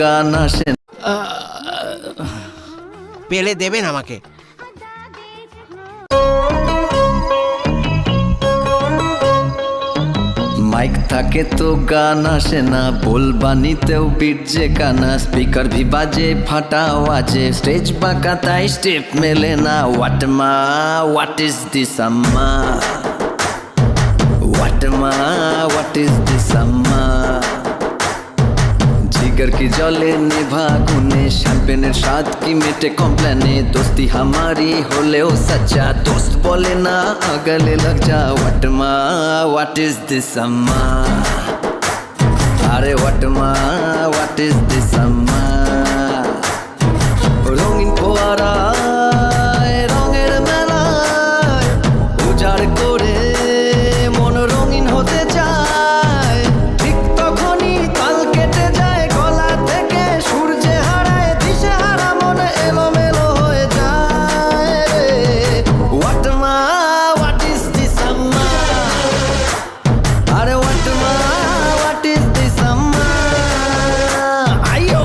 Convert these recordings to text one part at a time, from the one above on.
গান আসে পেলে দেবেন আমাকে। মাইক থাকে তো গান আসে না, বলবানিতেও বিট যে কানা, স্পিকার ভি বাজে ফাটা আওয়াজে, স্টেজ বাঁকা তাই স্টেপ মেলে না। হোয়াট মা হোয়াট ইজ দিস আম্মা, হোয়াট মা হোয়াট ইজ দিস আম্মা। जिगर की जले निभा गुने, शैंपेনের স্বাদ কি মেটে কমপ্লেনে, दोस्ती हमारी होलेও सच्चा, दोस्त बोले ना गले लग जा। व्हाट मा व्हाट इज दिस अम्मा, अरे व्हाट मा व्हाट इज दिस अम्मा। রঙিন ফোয়ারায় রঙের মেলায় উজাড় করে মন রঙিন হতে চায়, ঠিক তখনই তাল কেটে যায় গলা থেকে, সূর্যে হারায় দিশে হারা মন এলোমেলো হয়ে যায় রে। হোয়াট মা হোয়াট ইজ দিস আম্মা, আরে হোয়াট মা হোয়াট ইজ দিস আম্মা। আইয়ো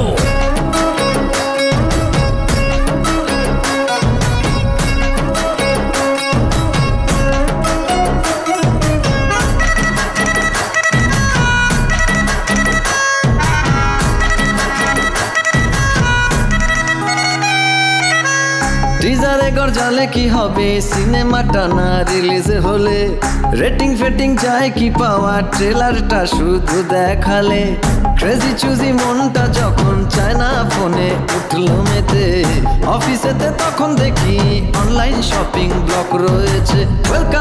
টিজারে গরজালে কি হবে, সিনেমাটা না রিলিজ হলে, রেটিং ফেটিং চায় কি পাওয়া, ট্রেলারটা শুধু দেখালে, ক্রেজি চুজি মনটা যখন চায় না ফোনে উঠলো মেতে, অফিসেতে তখন দেখি অনলাইন শপিং ব্লক রয়েছে, ওয়েলকাম